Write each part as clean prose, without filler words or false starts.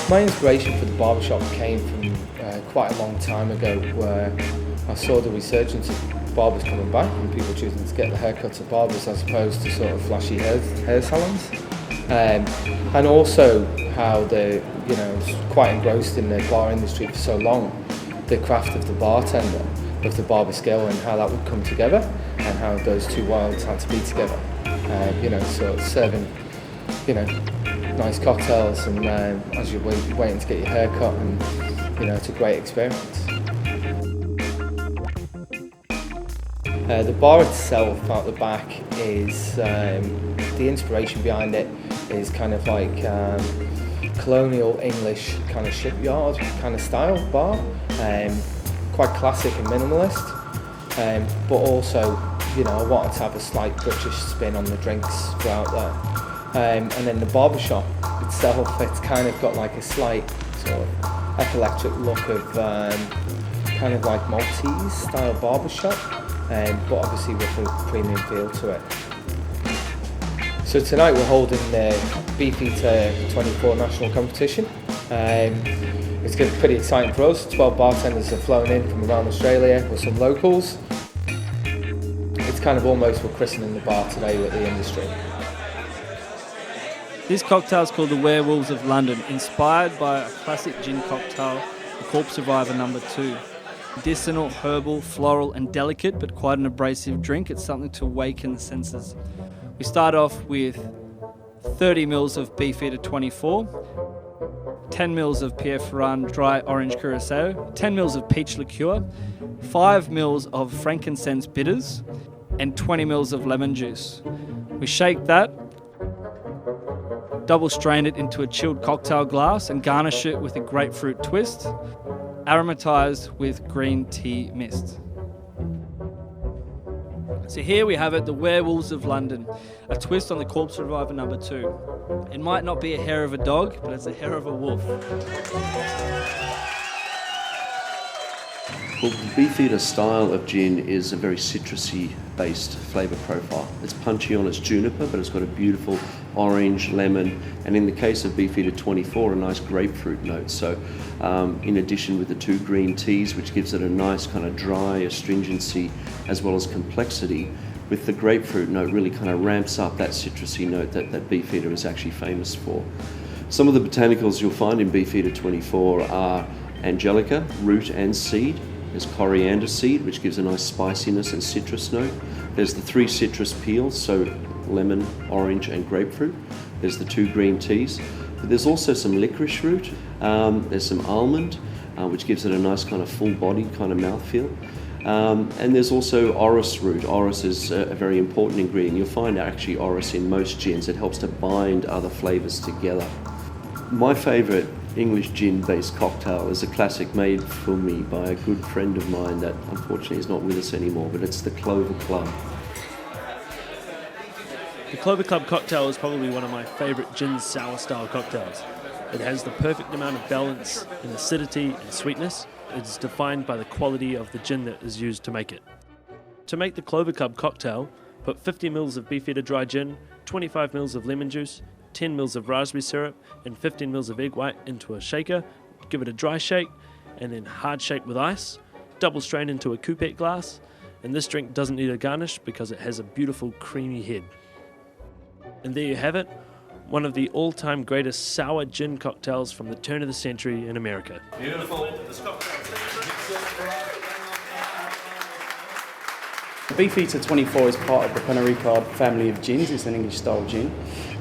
My inspiration for the Barber Shop came from quite a long time ago, where I saw the resurgence of barbers coming back and people choosing to get the haircuts at barbers as opposed to sort of flashy hair salons. And also how they're quite engrossed in the bar industry for so long, the craft of the bartender, of the barber skill, and how that would come together, and how those two worlds had to be together. Sort of serving, nice cocktails, and as you're waiting to get your hair cut, and it's a great experience. The bar itself out the back is, the inspiration behind it is kind of like colonial English kind of shipyard kind of style bar, quite classic and minimalist, but also I wanted to have a slight British spin on the drinks throughout there. And then the barber shop itself, it's kind of got like a slight sort of eclectic look of kind of like Maltese style barber shop, but obviously with a premium feel to it. So tonight we're holding the Beefeater 24 national competition. It's going to be pretty exciting for us. 12 bartenders have flown in from around Australia with some locals. It's kind of almost we're christening the bar today with the industry. This cocktail is called the Werewolves of London, inspired by a classic gin cocktail, the Corpse Survivor No. 2. Medicinal, herbal, floral and delicate, but quite an abrasive drink. It's something to awaken the senses. We start off with 30 mils of Beefeater 24, 10 mils of Pierre Ferrand dry orange curacao, 10 mils of peach liqueur, 5 mils of frankincense bitters, and 20 mils of lemon juice. We shake that, double strain it into a chilled cocktail glass and garnish it with a grapefruit twist, aromatized with green tea mist. So here we have it, the Werewolves of London, a twist on the Corpse Survivor No. 2. It might not be a hair of a dog, but it's a hair of a wolf. Well, the Beefeater style of gin is a very citrusy based flavour profile. It's punchy on its juniper, but it's got a beautiful orange, lemon, and in the case of Beefeater 24, a nice grapefruit note. So in addition with the 2 green teas, which gives it a nice kind of dry astringency as well as complexity, with the grapefruit note really kind of ramps up that citrusy note that Beefeater is actually famous for. Some of the botanicals you'll find in Beefeater 24 are angelica, root and seed. There's coriander seed, which gives a nice spiciness and citrus note. There's the 3 citrus peels, so lemon, orange and grapefruit. There's the 2 green teas. But there's also some licorice root. There's some almond, which gives it a nice kind of full-bodied kind of mouthfeel. And there's also orris root. Orris is a very important ingredient. You'll find actually orris in most gins. It helps to bind other flavours together. My favourite English gin-based cocktail is a classic made for me by a good friend of mine that unfortunately is not with us anymore, but it's the Clover Club. The Clover Club cocktail is probably one of my favourite gin sour style cocktails. It has the perfect amount of balance in acidity and sweetness. It's defined by the quality of the gin that is used to make it. To make the Clover Club cocktail, put 50 ml of Beefeater dry gin, 25 ml of lemon juice, 10 ml of raspberry syrup and 15 ml of egg white into a shaker, give it a dry shake and then hard shake with ice, double strain into a coupette glass, and this drink doesn't need a garnish because it has a beautiful creamy head. And there you have it, one of the all-time greatest sour gin cocktails from the turn of the century in America. Beautiful. Beefeater 24 is part of the Pernod Ricard family of gins. It's an English style gin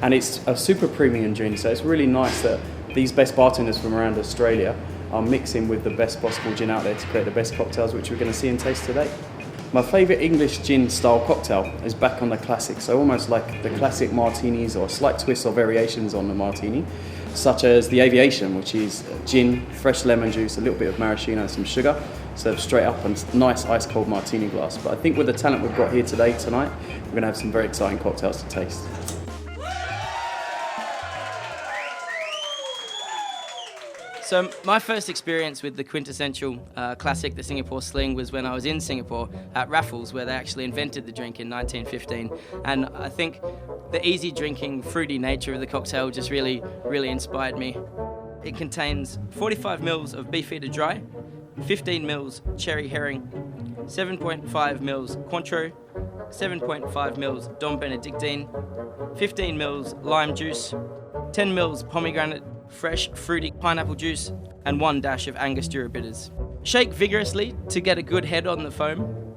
and it's a super premium gin, so it's really nice that these best bartenders from around Australia are mixing with the best possible gin out there to create the best cocktails which we're going to see and taste today. My favourite English gin style cocktail is back on the classics, so almost like the classic martinis or slight twists or variations on the martini, such as the Aviation, which is gin, fresh lemon juice, a little bit of maraschino and some sugar, served straight up on a nice ice cold martini glass. But I think with the talent we've got here tonight, we're going to have some very exciting cocktails to taste. So my first experience with the quintessential classic, the Singapore Sling, was when I was in Singapore at Raffles, where they actually invented the drink in 1915. And I think the easy drinking, fruity nature of the cocktail just really inspired me. it contains 45 mils of Beefeater Dry, 15 mils cherry herring, 7.5 mils Cointreau, 7.5 mils Dom Benedictine, 15 mils lime juice, 10 mils pomegranate, fresh fruity pineapple juice, and 1 dash of Angostura bitters. Shake vigorously to get a good head on the foam,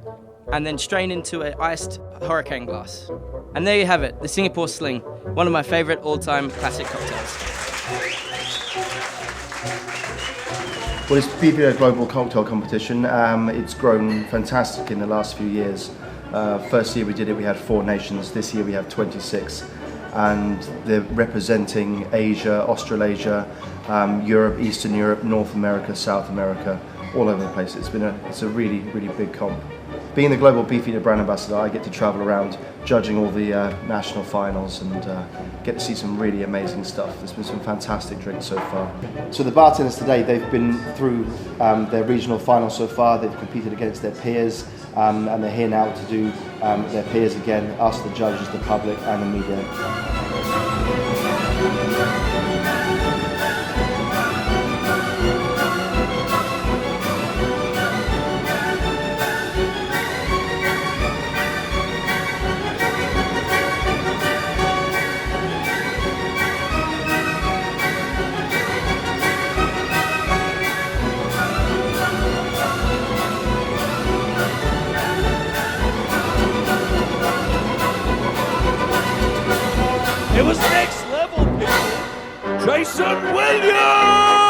and then strain into an iced hurricane glass. And there you have it, the Singapore Sling, one of my favourite all-time classic cocktails. Well, it's Beefeater Global Cocktail Competition. It's grown fantastic in the last few years. First year we did it, we had 4 nations. This year we have 26. And they're representing Asia, Australasia, Europe, Eastern Europe, North America, South America, all over the place. It's a really, really big comp. Being the Global Beefeater brand ambassador, I get to travel around judging all the national finals and get to see some really amazing stuff. There's been some fantastic drinks so far. So the bartenders today, they've been through their regional finals so far. They've competed against their peers and they're here now to do their peers again, us the judges, the public and the media. It was next level, people. Jason Williams!